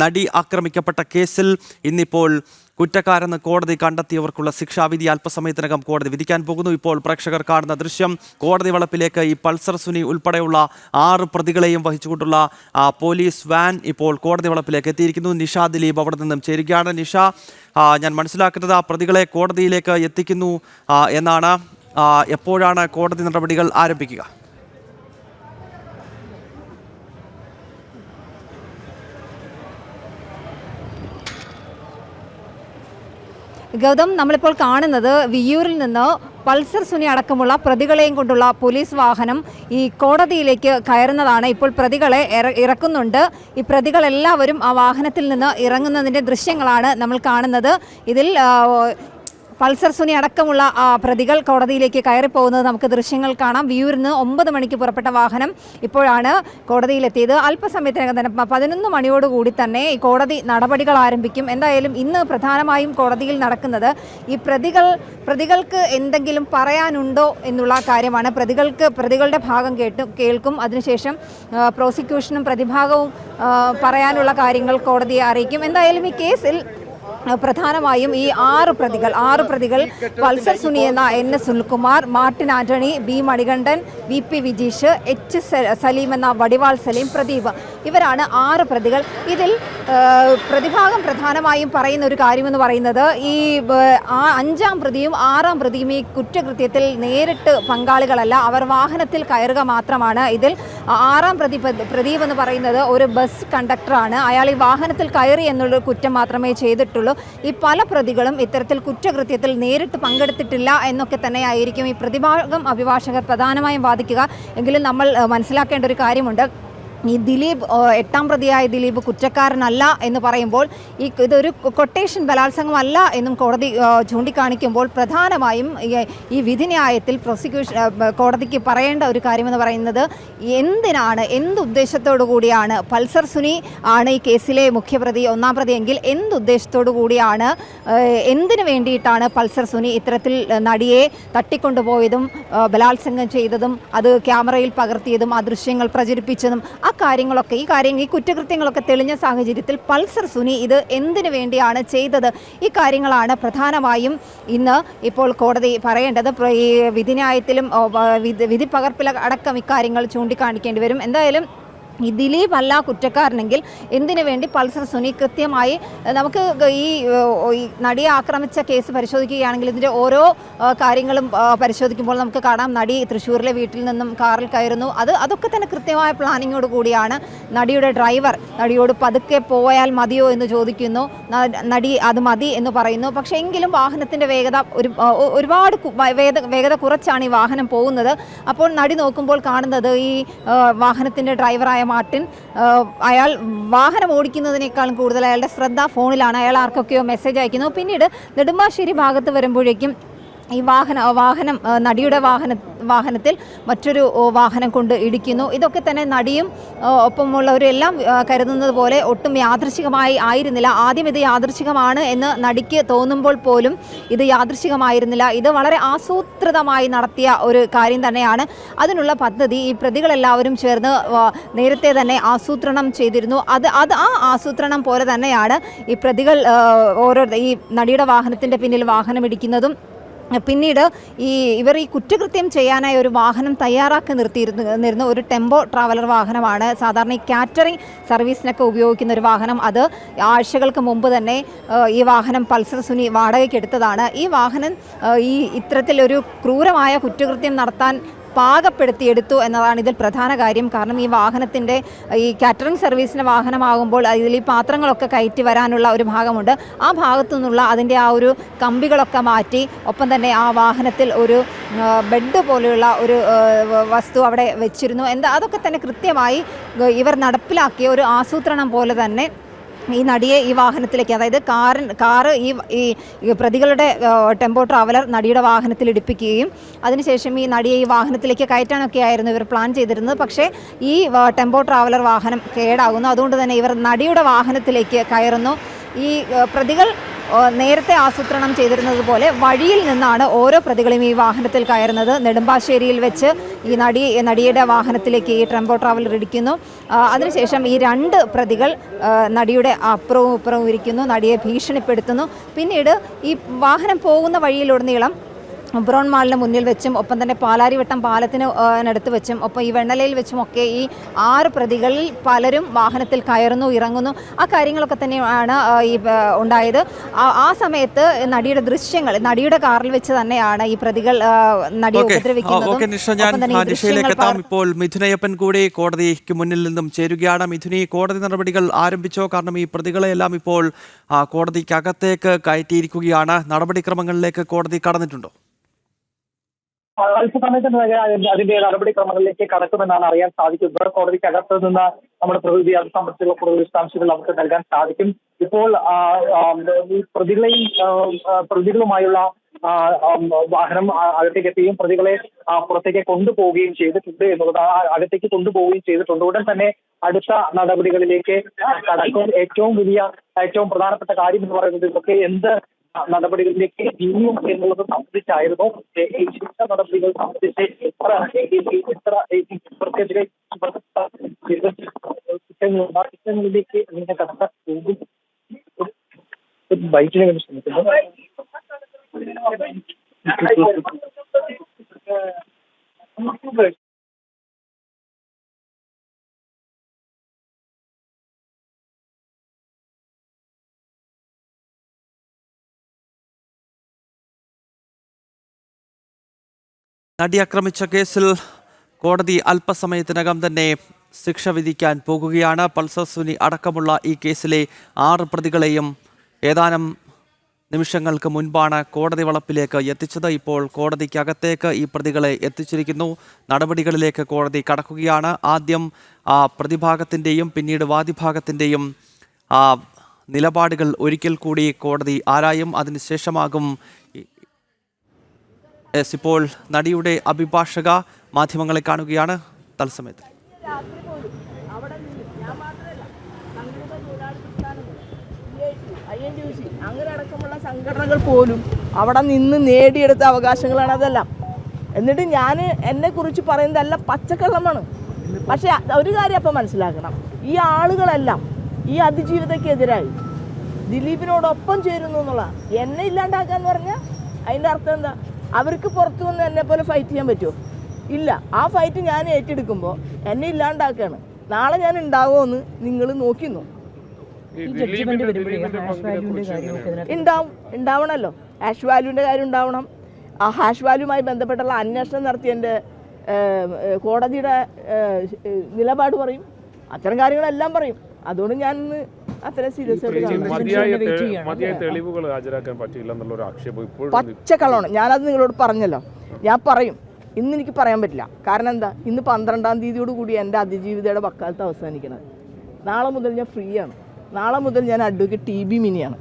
നടി ആക്രമിക്കപ്പെട്ട കേസിൽ ഇന്നിപ്പോൾ കുറ്റക്കാരെന്ന് കോടതി കണ്ടെത്തിയവർക്കുള്ള ശിക്ഷാവിധി അല്പസമയത്തിനകം കോടതി വിധിക്കാൻ പോകുന്നു. ഇപ്പോൾ പ്രേക്ഷകർ കാണുന്ന ദൃശ്യം കോടതി വളപ്പിലേക്ക് ഈ പൾസർ സുനി ഉൾപ്പെടെയുള്ള 6 പ്രതികളെയും വഹിച്ചുകൊണ്ടുള്ള പോലീസ് വാൻ ഇപ്പോൾ കോടതി വളപ്പിലേക്ക് എത്തിയിരിക്കുന്നു. നിഷ ദിലീപ് അവിടെ നിന്നും ചേരുകയാണ്. നിഷ, ഞാൻ മനസ്സിലാക്കുന്നത് ആ പ്രതികളെ കോടതിയിലേക്ക് എത്തിക്കുന്നു എന്നാണ്. എപ്പോഴാണ് കോടതി നടപടികൾ ആരംഭിക്കുക? ഗൗതം, നമ്മളിപ്പോൾ കാണുന്നത് വിയ്യൂരിൽ നിന്ന് പൾസർ സുനി അടക്കമുള്ള പ്രതികളെയും കൊണ്ടുള്ള പോലീസ് വാഹനം ഈ കോടതിയിലേക്ക് കയറുന്നതാണ്. ഇപ്പോൾ പ്രതികളെ ഇറക്കുന്നുണ്ട്. ഈ പ്രതികളെല്ലാവരും ആ വാഹനത്തിൽ നിന്ന് ഇറങ്ങുന്നതിൻ്റെ ദൃശ്യങ്ങളാണ് നമ്മൾ കാണുന്നത്. ഇതിൽ പൾസർ സുനി അടക്കമുള്ള പ്രതികൾ കോടതിയിലേക്ക് കയറിപ്പോകുന്നത് നമുക്ക് ദൃശ്യങ്ങൾ കാണാം. വിയ്യൂരിൽ നിന്ന് 9 മണിക്ക് പുറപ്പെട്ട വാഹനം ഇപ്പോഴാണ് കോടതിയിലെത്തിയത്. അല്പസമയത്തിനകം തന്നെ 11 മണിയോടുകൂടി തന്നെ ഈ കോടതി നടപടികൾ ആരംഭിക്കും. എന്തായാലും ഇന്ന് പ്രധാനമായും കോടതിയിൽ നടക്കുന്നത് ഈ പ്രതികൾക്ക് എന്തെങ്കിലും പറയാനുണ്ടോ എന്നുള്ള കാര്യമാണ്. പ്രതികളുടെ ഭാഗം കേൾക്കും. അതിനുശേഷം പ്രോസിക്യൂഷനും പ്രതിഭാഗവും പറയാനുള്ള കാര്യങ്ങൾ കോടതിയെ അറിയിക്കും. എന്തായാലും ഈ കേസിൽ പ്രധാനമായും ഈ 6 പ്രതികൾ പൾസർ സുനി എന്ന NS Sunilkumar, Martin Antony, B Manikandan, VP Vijeesh, H Saleem എന്ന വടിവാൾ സലീം, പ്രദീപ്, ഇവരാണ് 6 പ്രതികൾ. ഇതിൽ പ്രതിഭാഗം പ്രധാനമായും പറയുന്ന ഒരു കാര്യമെന്ന് പറയുന്നത് ഈ 5-ാം പ്രതിയും 6-ാം പ്രതിയും ഈ കുറ്റകൃത്യത്തിൽ നേരിട്ട് പങ്കാളികളല്ല, അവർ വാഹനത്തിൽ കയറുക മാത്രമാണ്. ഇതിൽ 6-ാം പ്രദീപ് എന്ന് പറയുന്നത് ഒരു ബസ് കണ്ടക്ടറാണ്. അയാൾ ഈ വാഹനത്തിൽ കയറി എന്നുള്ള കുറ്റം മാത്രമേ ചെയ്തിട്ടുള്ളൂ. ഈ പല പ്രതികളും ഇത്തരത്തിൽ കുറ്റകൃത്യത്തിൽ നേരിട്ട് പങ്കെടുത്തിട്ടില്ല എന്നൊക്കെ തന്നെയായിരിക്കും ഈ പ്രതിഭാഗം അഭിഭാഷകർ പ്രധാനമായും വാദിക്കുക. എങ്കിലും നമ്മൾ മനസ്സിലാക്കേണ്ട ഒരു കാര്യമുണ്ട്. ഈ ദിലീപ്, 8-ാം പ്രതിയായ ദിലീപ് കുറ്റക്കാരനല്ല എന്ന് പറയുമ്പോൾ ഇതൊരു കൊട്ടേഷൻ ബലാത്സംഗമല്ല എന്നും കോടതി ചൂണ്ടിക്കാണിക്കുമ്പോൾ പ്രധാനമായും ഈ വിധിന്യായത്തിൽ കോടതിക്ക് പറയേണ്ട ഒരു കാര്യമെന്ന് പറയുന്നത് എന്തുദ്ദേശത്തോടു കൂടിയാണ് പൾസർ സുനി ആണ് ഈ കേസിലെ മുഖ്യപ്രതി, 1-ാം പ്രതി എങ്കിൽ എന്തുദ്ദേശത്തോടു കൂടിയാണ്, എന്തിനു വേണ്ടിയിട്ടാണ് പൾസർ സുനി ഇത്തരത്തിൽ നടിയെ തട്ടിക്കൊണ്ടുപോയതും ബലാത്സംഗം ചെയ്തതും അത് ക്യാമറയിൽ പകർത്തിയതും ആ ദൃശ്യങ്ങൾ പ്രചരിപ്പിച്ചതും ഈ കുറ്റകൃത്യങ്ങളൊക്കെ തെളിഞ്ഞ സാഹചര്യത്തിൽ പൾസർ സുനി ഇത് എന്തിനു വേണ്ടിയാണ് ചെയ്തത്, ഈ കാര്യങ്ങളാണ് പ്രധാനമായും ഇന്ന് ഇപ്പോൾ കോടതി പറയേണ്ടത്. ഈ വിധിന്യായത്തിലും വിധി പകർപ്പിലടക്കം ഇക്കാര്യങ്ങൾ ചൂണ്ടിക്കാണിക്കേണ്ടി വരും. എന്തായാലും ഈ ദിലീപ് അല്ല കുറ്റക്കാരനെങ്കിൽ എന്തിനു വേണ്ടി പൾസർ സുനി കൃത്യമായി നമുക്ക് ഈ നടിയെ ആക്രമിച്ച കേസ് പരിശോധിക്കുകയാണെങ്കിൽ ഇതിൻ്റെ ഓരോ കാര്യങ്ങളും പരിശോധിക്കുമ്പോൾ നമുക്ക് കാണാം. നടി തൃശ്ശൂരിലെ വീട്ടിൽ നിന്നും കാറിൽ കയറുന്നു. അതൊക്കെ തന്നെ കൃത്യമായ പ്ലാനിങ്ങോട് കൂടിയാണ്. നടിയുടെ ഡ്രൈവർ നടിയോട് പതുക്കെ പോയാൽ മതിയോ എന്ന് ചോദിക്കുന്നു. നടി അത് മതി എന്ന് പറയുന്നു. പക്ഷേ എങ്കിലും വാഹനത്തിൻ്റെ വേഗത ഒരുപാട് വേഗത കുറച്ചാണ് ഈ വാഹനം പോകുന്നത്. അപ്പോൾ നടി നോക്കുമ്പോൾ കാണുന്നത് ഈ വാഹനത്തിൻ്റെ ഡ്രൈവറായ മാർട്ടിൻ, അയാൾ വാഹനം ഓടിക്കുന്നതിനേക്കാളും കൂടുതൽ അയാളുടെ ശ്രദ്ധ ഫോണിലാണ്. അയാൾ ആർക്കൊക്കെയോ മെസ്സേജ് അയക്കുന്നു. പിന്നീട് നെടുമ്പാശ്ശേരി ഭാഗത്ത് വരുമ്പോഴേക്കും ഈ വാഹനം നടിയുടെ വാഹനത്തിൽ മറ്റൊരു വാഹനം കൊണ്ട് ഇടിക്കുന്നു. ഇതൊക്കെ തന്നെ നടിയും ഒപ്പമുള്ളവരെല്ലാം കരുതുന്നത് പോലെ ഒട്ടും യാദൃശ്ചികമായി ആയിരുന്നില്ല. ആദ്യം ഇത് യാദൃശ്ചികമാണ് എന്ന് നടിക്ക് തോന്നുമ്പോൾ പോലും ഇത് യാദൃശ്ചികമായിരുന്നില്ല. ഇത് വളരെ ആസൂത്രിതമായി നടത്തിയ ഒരു കാര്യം തന്നെയാണ്. അതിനുള്ള പദ്ധതി ഈ പ്രതികളെല്ലാവരും ചേർന്ന് നേരത്തെ തന്നെ ആസൂത്രണം ചെയ്തിരുന്നു. ആ ആസൂത്രണം പോലെ തന്നെയാണ് ഈ പ്രതികൾ ഈ നടിയുടെ വാഹനത്തിൻ്റെ പിന്നിൽ വാഹനം ഇടിക്കുന്നതും പിന്നീട് ഇവർ ഈ കുറ്റകൃത്യം ചെയ്യാനായി ഒരു വാഹനം തയ്യാറാക്കി നിർത്തിയിരുന്ന ഒരു ടെമ്പോ ട്രാവലർ വാഹനമാണ്. സാധാരണ ഈ കാറ്ററിംഗ് സർവീസിനൊക്കെ ഉപയോഗിക്കുന്ന ഒരു വാഹനം. അത് ആഴ്ചകൾക്ക് മുമ്പ് തന്നെ ഈ വാഹനം പൾസർ സുനി വാടകയ്ക്ക് എടുത്തതാണ്. ഈ വാഹനം ഇത്തരത്തിലൊരു ക്രൂരമായ കുറ്റകൃത്യം നടത്താൻ പാകപ്പെടുത്തിയെടുത്തു എന്നതാണ് ഇതിൽ പ്രധാന കാര്യം. കാരണം ഈ വാഹനത്തിൻ്റെ ഈ കാറ്ററിംഗ് സർവീസിൻ്റെ വാഹനമാകുമ്പോൾ ഇതിൽ ഈ പാത്രങ്ങളൊക്കെ കയറ്റി വരാനുള്ള ഒരു ഭാഗമുണ്ട്. ആ ഭാഗത്തു നിന്നുള്ള അതിൻ്റെ ആ ഒരു കമ്പികളൊക്കെ മാറ്റി ഒപ്പം തന്നെ ആ വാഹനത്തിൽ ഒരു ബെഡ് പോലെയുള്ള ഒരു വസ്തു അവിടെ വെച്ചിരുന്നു. അതൊക്കെ തന്നെ കൃത്യമായി ഇവർ നടപ്പിലാക്കിയ ഒരു ആസൂത്രണം പോലെ തന്നെ ഈ നടിയെ ഈ വാഹനത്തിലേക്ക്, അതായത് കാറ് ഈ പ്രതികളുടെ ടെമ്പോ ട്രാവലർ നടിയുടെ വാഹനത്തിൽ ഇടിപ്പിക്കുകയും അതിനുശേഷം ഈ നടിയെ ഈ വാഹനത്തിലേക്ക് കയറ്റാനൊക്കെ ആയിരുന്നു ഇവർ പ്ലാൻ ചെയ്തിരുന്നത്. പക്ഷേ ഈ ടെമ്പോ ട്രാവലർ വാഹനം കേടാകുന്നു. അതുകൊണ്ട് തന്നെ ഇവർ നടിയുടെ വാഹനത്തിലേക്ക് കയറുന്നു. ഈ പ്രതികൾ നേരത്തെ ആസൂത്രണം ചെയ്തിരുന്നത് പോലെ വഴിയിൽ നിന്നാണ് ഓരോ പ്രതികളും ഈ വാഹനത്തിൽ കയറുന്നത്. നെടുമ്പാശ്ശേരിയിൽ വെച്ച് ഈ നടിയുടെ വാഹനത്തിലേക്ക് ഈ ടെമ്പോ ട്രാവലർ ഇടിക്കുന്നു. അതിനുശേഷം ഈ 2 പ്രതികൾ നടിയുടെ അപ്പുറവും ഇപ്പുറവും ഇരിക്കുന്നു, നടിയെ ഭീഷണിപ്പെടുത്തുന്നു. പിന്നീട് ഈ വാഹനം പോകുന്ന വഴിയിലുടനീളം ബ്രോൺ മാളിന് മുന്നിൽ വെച്ചും ഒപ്പം തന്നെ പാലാരിവട്ടം പാലത്തിന് അടുത്ത് വെച്ചും ഒപ്പം ഈ വെണ്ണലയിൽ വെച്ചും ഒക്കെ ഈ 6 പ്രതികളിൽ പലരും വാഹനത്തിൽ കയറുന്നു, ഇറങ്ങുന്നു. ആ കാര്യങ്ങളൊക്കെ തന്നെയാണ് ഈ ഉണ്ടായത്. ആ സമയത്ത് നടിയുടെ ദൃശ്യങ്ങൾ, നടിയുടെ കാറിൽ വെച്ച് തന്നെയാണ് ഈ പ്രതികൾ നടിയെ ഉപദ്രവിക്കുന്നത്. ഇപ്പോൾ മിഥുനയ്യപ്പൻ കൂടി കോടതിക്ക് മുന്നിൽ നിന്നും ചേരുകയാണ്. മിഥുനി, കോടതി നടപടികൾ ആരംഭിച്ചോ? കാരണം ഈ പ്രതികളെല്ലാം ഇപ്പോൾ കോടതിക്കകത്തേക്ക് കയറ്റിയിരിക്കുകയാണ്. നടപടിക്രമങ്ങളിലേക്ക് കോടതി കടന്നിട്ടുണ്ടോ? അല്പസമയത്തിന് അതിന്റെ നടപടിക്രമങ്ങളിലേക്ക് കടക്കുമെന്നാണ് അറിയാൻ സാധിക്കുന്നത്. കോടതിക്കകത്ത് നിന്ന് നമ്മുടെ പ്രതിനിധി അത് സംബന്ധിച്ചുള്ള കൂടുതൽ വിശദാംശങ്ങൾ നമുക്ക് നൽകാൻ സാധിക്കും. ഇപ്പോൾ ഈ പ്രതികളുമായുള്ള വാഹനം അകത്തേക്ക് എത്തുകയും പ്രതികളെ പുറത്തേക്ക് കൊണ്ടുപോവുകയും ചെയ്തിട്ടുണ്ട് എന്നുള്ളത്, അകത്തേക്ക് കൊണ്ടുപോവുകയും ചെയ്തിട്ടുണ്ട്. ഉടൻ തന്നെ അടുത്ത നടപടികളിലേക്ക് കടക്കും. ഏറ്റവും പ്രധാനപ്പെട്ട കാര്യം എന്ന് പറയുന്നത് ഇതൊക്കെ എന്ത് നടപടികളിലേക്ക് നീങ്ങും എന്നുള്ളത് സംബന്ധിച്ചായിരുന്നു. ഈ ശിക്ഷ നടപടികൾ സംബന്ധിച്ച് കുറ്റങ്ങളിലേക്ക് ഇങ്ങനെ കടക്കാൻ പോകും. ബൈക്കിനെ വേണ്ടി ശ്രമിക്കുന്നു. നടി ആക്രമിച്ച കേസിൽ കോടതി അല്പസമയത്തിനകം തന്നെ ശിക്ഷ വിധിക്കാൻ പോകുകയാണ്. പൾസർ സുനി അടക്കമുള്ള ഈ കേസിലെ 6 പ്രതികളെയും ഏതാനും നിമിഷങ്ങൾക്ക് മുൻപാണ് കോടതി വളപ്പിലേക്ക് എത്തിച്ചത്. ഇപ്പോൾ കോടതിക്കകത്തേക്ക് ഈ പ്രതികളെ എത്തിച്ചിരിക്കുന്നു. നടപടികളിലേക്ക് കോടതി കടക്കുകയാണ്. ആദ്യം പ്രതിഭാഗത്തിൻ്റെയും പിന്നീട് വാദിഭാഗത്തിൻ്റെയും നിലപാടുകൾ ഒരിക്കൽ കൂടി കോടതി ആരായും. അതിനുശേഷമാകും ഇപ്പോൾ നടിയുടെ അഭിഭാഷക മാധ്യമങ്ങളെ കാണുകയാണ് തത്സമയത്ത്. അങ്ങനെ അടക്കമുള്ള സംഘടനകൾ പോലും അവിടെ നിന്ന് നേടിയെടുത്ത അവകാശങ്ങളാണ് അതെല്ലാം. എന്നിട്ട് ഞാൻ എന്നെക്കുറിച്ച് പറയുന്നതല്ല പച്ചക്കള്ളമാണ്. പക്ഷേ ഒരു കാര്യം അപ്പം മനസ്സിലാക്കണം, ഈ ആളുകളെല്ലാം ഈ അതിജീവിതക്കെതിരായി ദിലീപിനോടൊപ്പം ചേരുന്നു എന്നുള്ള, എന്നെ ഇല്ലാണ്ടാക്കാന്ന് പറഞ്ഞാൽ അതിൻ്റെ അർത്ഥം എന്താ? അവർക്ക് പുറത്തു വന്ന് എന്നെ പോലെ ഫൈറ്റ് ചെയ്യാൻ പറ്റുമോ? ഇല്ല. ആ ഫൈറ്റ് ഞാൻ ഏറ്റെടുക്കുമ്പോൾ എന്നെ ഇല്ലാണ്ടാക്കുകയാണ്. നാളെ ഞാൻ ഉണ്ടാവുമെന്ന് നിങ്ങൾ നോക്കിന്നു. ഉണ്ടാവണമല്ലോ. ഹാഷ് വാല്യൂവിൻ്റെ കാര്യം ഉണ്ടാവണം. ആ ഹാഷ് വാല്യൂവുമായി ബന്ധപ്പെട്ടുള്ള അന്വേഷണം നടത്തി എൻ്റെ കോടതിയുടെ നിലപാട് പറയും. അത്തരം കാര്യങ്ങളെല്ലാം പറയും. അതുകൊണ്ട് ഞാൻ ഇന്ന് അത്ര സീരിയസ് പച്ചക്കള്ളമാണ്. ഞാനത് നിങ്ങളോട് പറഞ്ഞല്ലോ, ഞാൻ പറയും. ഇന്ന് എനിക്ക് പറയാൻ പറ്റില്ല. കാരണം എന്താ, ഇന്ന് 12-ാം തീയതിയോട് കൂടി എൻ്റെ അതിജീവിതയുടെ വക്കാലത്ത് അവസാനിക്കുന്നത്. നാളെ മുതൽ ഞാൻ ഫ്രീ ആണ്. നാളെ മുതൽ ഞാൻ അഡ്വക്കേറ്റ് TB മിനിയാണ്.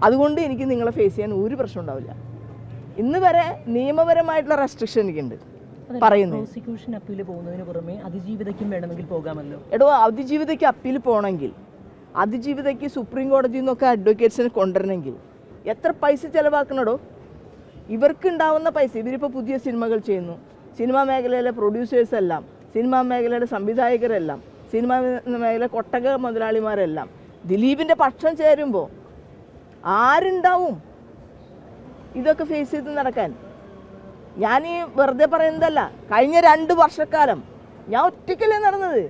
അതുകൊണ്ട് എനിക്ക് നിങ്ങളെ ഫേസ് ചെയ്യാൻ ഒരു പ്രശ്നം ഉണ്ടാവില്ല. ഇന്ന് വരെ നിയമപരമായിട്ടുള്ള റെസ്ട്രിക്ഷൻ എനിക്കുണ്ട്. പ്രോസിക്യൂഷൻ അപ്പീൽ പോകുന്നതിന് പുറമെ അതിജീവിതയ്ക്കും വേണമെങ്കിൽ പോകാമല്ലോ. എടോ, അതിജീവിതയ്ക്ക് അപ്പീൽ പോകണമെങ്കിൽ, അതിജീവിതയ്ക്ക് സുപ്രീം കോടതിയിൽ നിന്നൊക്കെ അഡ്വക്കേറ്റ്സിനെ കൊണ്ടുവരണമെങ്കിൽ എത്ര പൈസ ചിലവാക്കണടോ? ഇവർക്കുണ്ടാവുന്ന പൈസ, ഇവരിപ്പോൾ പുതിയ സിനിമകൾ ചെയ്യുന്നു. സിനിമാ മേഖലയിലെ പ്രൊഡ്യൂസേഴ്സെല്ലാം, സിനിമാ മേഖലയുടെ സംവിധായകരെല്ലാം, സിനിമാ മേഖല കൊട്ടക മുതലാളിമാരെല്ലാം ദിലീപിൻ്റെ പക്ഷം ചേരുമ്പോൾ ആരുണ്ടാവും ഇതൊക്കെ ഫേസ് ചെയ്ത് നടക്കാൻ? ഞാൻ ഈ വെറുതെ പറയുന്നതല്ല. കഴിഞ്ഞ 2 വർഷക്കാലം ഞാൻ ഒറ്റയ്ക്കല്ലേ നടന്നത്.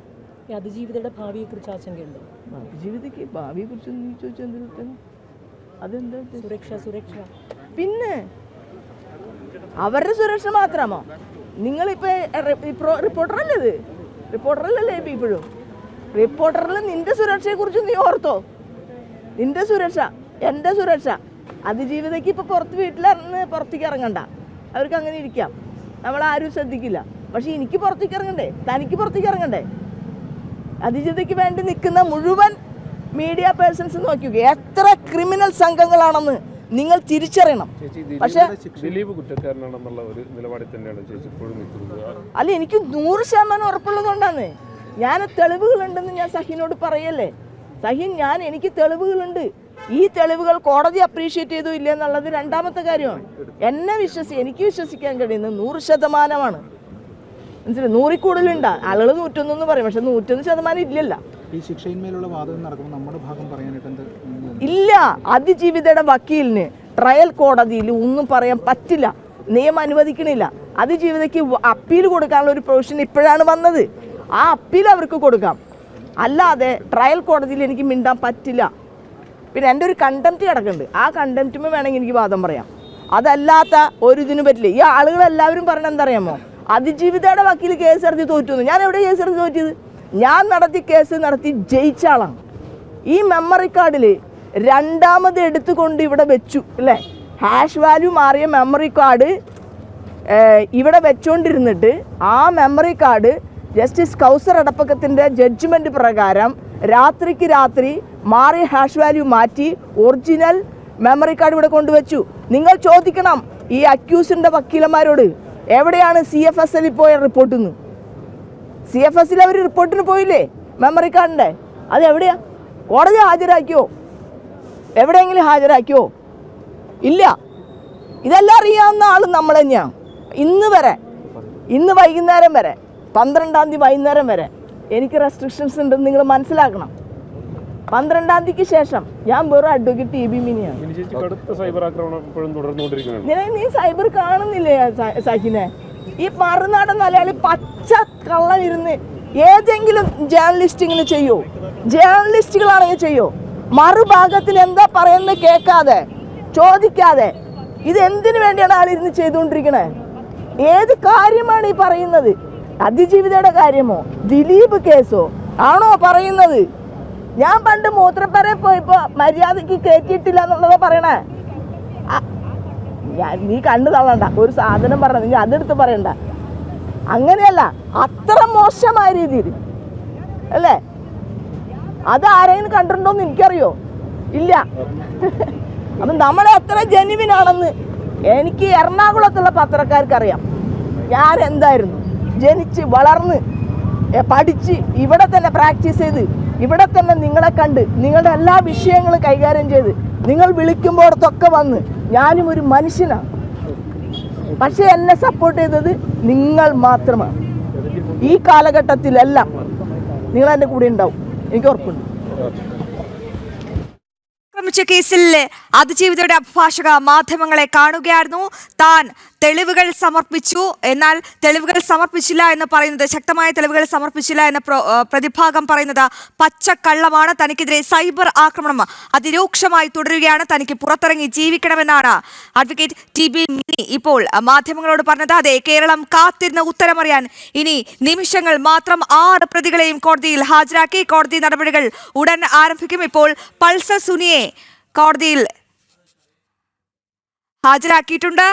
അതിജീവിതയുടെ ഭാവിയെക്കുറിച്ച് ആശങ്കയുണ്ടോ? അതിജീവിതയ്ക്ക് ഭാവിയെക്കുറിച്ച് ചോദിച്ചാൽ അതെന്താ? സുരക്ഷ പിന്നെ അവരുടെ സുരക്ഷ മാത്രമോ? നിങ്ങളിപ്പോൾ റിപ്പോർട്ടറല്ലേ? റിപ്പോർട്ടറല്ലേ ഇപ്പോഴും? റിപ്പോർട്ടറിൽ നിന്റെ സുരക്ഷയെക്കുറിച്ച് നീ ഓർത്തോ? നിന്റെ സുരക്ഷ, എൻ്റെ സുരക്ഷ. അതിജീവിതയ്ക്ക് ഇപ്പോൾ പുറത്തേക്ക് ഇറങ്ങണ്ട. അവർക്ക് അങ്ങനെ ഇരിക്കാം, നമ്മളാരും ശ്രദ്ധിക്കില്ല. പക്ഷെ എനിക്ക് പുറത്തേക്ക് ഇറങ്ങണ്ടേ? തനിക്ക് പുറത്തേക്ക് ഇറങ്ങണ്ടേ? അതിജീവിതയ്ക്ക് വേണ്ടി നിൽക്കുന്ന മുഴുവൻ മീഡിയ പേഴ്സൺസ് നോക്കിയോക്കെ എത്ര ക്രിമിനൽ സംഘങ്ങളാണെന്ന് നിങ്ങൾ തിരിച്ചറിയണം. പക്ഷെ അല്ല, എനിക്ക് 100% ഉറപ്പുള്ളതുകൊണ്ടാണ്. ഞാൻ തെളിവുകളുണ്ടെന്ന് ഞാൻ സഹിനോട് പറയല്ലേ. സഹിൻ എനിക്ക് തെളിവുകളുണ്ട്. ഈ തെളിവുകൾ കോടതി അപ്രീഷിയേറ്റ് ചെയ്തോ ഇല്ല എന്നുള്ളത് രണ്ടാമത്തെ കാര്യമാണ്. എനിക്ക് വിശ്വസിക്കാൻ കഴിയുന്നത് 100%. മനസ്സിലായി, 100 കൂടുതലുണ്ട്. ആളുകൾ 101 പറയും, പക്ഷെ 101% ഇല്ലല്ലോ. ഈ ശിക്ഷയിന്മേലുള്ള വാദം നടക്കുമ്പോൾ നമ്മുടെ ഭാഗം പറയാനായിട്ട് എന്ത് ഇല്ല. അതിജീവിതയുടെ വക്കീലിന് ട്രയൽ കോടതിയിൽ ഒന്നും പറയാൻ പറ്റില്ല, നിയമം അനുവദിക്കണില്ല. അതിജീവിതയ്ക്ക് അപ്പീൽ കൊടുക്കാനുള്ള ഒരു പ്രൊവിഷൻ ഇപ്പോഴാണ് വന്നത്. ആ അപ്പീൽ അവർക്ക് കൊടുക്കാം, അല്ലാതെ ട്രയൽ കോടതിയിൽ എനിക്ക് മിണ്ടാൻ പറ്റില്ല. പിന്നെ എൻ്റെ ഒരു കണ്ടംപ്റ്റ് കിടക്കുന്നുണ്ട്, ആ കണ്ടംപ്റ്റുമ്പോൾ വേണമെങ്കിൽ എനിക്ക് വാദം പറയാം. അതല്ലാത്ത ഒരു ഇതിന് പറ്റില്ല. ഈ ആളുകളെല്ലാവരും പറഞ്ഞ എന്തറിയാമോ, അതിജീവിതയുടെ വക്കീൽ കേസ് നടത്തി തോറ്റു. ഞാൻ എവിടെ കേസ് നടത്തി തോറ്റിയത്? ഞാൻ കേസ് നടത്തി ജയിച്ച ആളാണ്. ഈ മെമ്മറി കാർഡിൽ രണ്ടാമത് എടുത്തുകൊണ്ട് ഇവിടെ വെച്ചു അല്ലേ, ഹാഷ് വാല്യൂ മാറിയ മെമ്മറി കാർഡ് ഇവിടെ വെച്ചുകൊണ്ടിരുന്നിട്ട് ആ മെമ്മറി കാർഡ് ജസ്റ്റിസ് കൗസർ എടപ്പക്കത്തിൻ്റെ ജഡ്ജ്മെൻറ്റ് പ്രകാരം രാത്രിക്ക് രാത്രി മാറിയ ഹാഷ് വാല്യൂ മാറ്റി ഒറിജിനൽ മെമ്മറി കാർഡ് ഇവിടെ കൊണ്ടുവച്ചു. നിങ്ങൾ ചോദിക്കണം ഈ അക്യൂസിൻ്റെ വക്കീലന്മാരോട്, എവിടെയാണ് CFSL പോയ റിപ്പോർട്ടിൽ നിന്ന്? CFSL അവർ റിപ്പോർട്ടിന് പോയില്ലേ മെമ്മറി കാർഡിൻ്റെ? അത് എവിടെയാ? കോടതി ഹാജരാക്കിയോ? എവിടെയെങ്കിലും ഹാജരാക്കിയോ? ഇല്ല. ഇതെല്ലാം അറിയാവുന്ന ആളും നമ്മൾ തന്നെയാണ്. ഇന്ന് വൈകുന്നേരം വരെ 12-ാം തീയതി വൈകുന്നേരം വരെ എനിക്ക് റെസ്ട്രിക്ഷൻസ് ഉണ്ടെന്ന് നിങ്ങൾ മനസ്സിലാക്കണം. 12-ാം തീയതിക്ക് ശേഷം ഞാൻ വെറും അഡ്വക്കേറ്റ് TB മിനിയാണ്. നീ സൈബർ കാണുന്നില്ലേ സാഹിനെ? ഈ മറുനാടൻ മലയാളി പച്ച കള്ളം ഇരുന്ന് ഏതെങ്കിലും ജേർണലിസ്റ്റിങ്ങിന് ചെയ്യോ? ജേർണലിസ്റ്റുകളാണെങ്കിൽ ചെയ്യോ? മറുഭാഗത്തിൽ എന്താ പറയുന്നത് കേൾക്കാതെ ചോദിക്കാതെ ഇത് എന്തിനു വേണ്ടിയാണ് ആളിരുന്ന് ചെയ്തുകൊണ്ടിരിക്കണേ? ഏത് കാര്യമാണ് ഈ പറയുന്നത്? അതിജീവിതയുടെ കാര്യമോ ദിലീപ് കേസോ ആണോ പറയുന്നത്? ഞാൻ പണ്ട് മൂത്രപ്പര പോയപ്പോൾ മര്യാദയ്ക്ക് കയറ്റിയിട്ടില്ല എന്നുള്ളതാ പറയണേ. നീ കണ്ടു തള്ളണ്ട, ഒരു സാധനം പറഞ്ഞത് നീ അതെടുത്ത് പറയണ്ട. അങ്ങനെയല്ല, അത്ര മോശമായ രീതിയിൽ അല്ലേ? അത് ആരെങ്കിലും കണ്ടിട്ടുണ്ടോന്ന് എനിക്കറിയോ? ഇല്ല. അപ്പം നമ്മളെ എത്ര ജെനുവിനാണെന്ന് എനിക്ക് എറണാകുളത്തുള്ള പത്രക്കാർക്കറിയാം. ഞാൻ എന്തായിരുന്നു ജനിച്ച് വളർന്ന് പഠിച്ച് ഇവിടെ തന്നെ പ്രാക്ടീസ് ചെയ്ത് ഇവിടെ തന്നെ നിങ്ങളെ കണ്ട് നിങ്ങളുടെ എല്ലാ വിഷയങ്ങളും കൈകാര്യം ചെയ്ത് നിങ്ങൾ വിളിക്കുമ്പോഴത്തൊക്കെ വന്ന് ഞാനും ഒരു മനുഷ്യനാണ്. പക്ഷേ എന്നെ സപ്പോർട്ട് ചെയ്തത് നിങ്ങൾ മാത്രമാണ്. ഈ കാലഘട്ടത്തിലെല്ലാം നിങ്ങൾ എൻ്റെ കൂടെ ഉണ്ടാവും, എനിക്ക് ഉറപ്പുണ്ട്. കേസിൽ അതിജീവിതയുടെ അഭിഭാഷക മാധ്യമങ്ങളെ കാണുകയായിരുന്നു. താൻ തെളിവുകൾ സമർപ്പിച്ചു, എന്നാൽ തെളിവുകൾ സമർപ്പിച്ചില്ല എന്ന് പറയുന്നത്, ശക്തമായ തെളിവുകൾ സമർപ്പിച്ചില്ല എന്ന പ്രതിഭാഗം പറയുന്നത് പച്ചക്കള്ളമാണ്. തനിക്കെതിരെ സൈബർ ആക്രമണം അതിരൂക്ഷമായി തുടരുകയാണ്. തനിക്ക് പുറത്തിറങ്ങി ജീവിക്കണമെന്നാണ് അഡ്വക്കേറ്റ് TB മിനി ഇപ്പോൾ മാധ്യമങ്ങളോട് പറഞ്ഞത്. അതെ, കേരളം കാത്തിരുന്ന ഉത്തരമറിയാൻ ഇനി നിമിഷങ്ങൾ മാത്രം. 6 പ്രതികളെയും കോടതിയിൽ ഹാജരാക്കി. കോടതി നടപടികൾ ഉടൻ ആരംഭിക്കും. ഇപ്പോൾ പൾസർ സുനിയെ കോടതിയിൽ ഹാജരാക്കിയിട്ടുണ്ട്.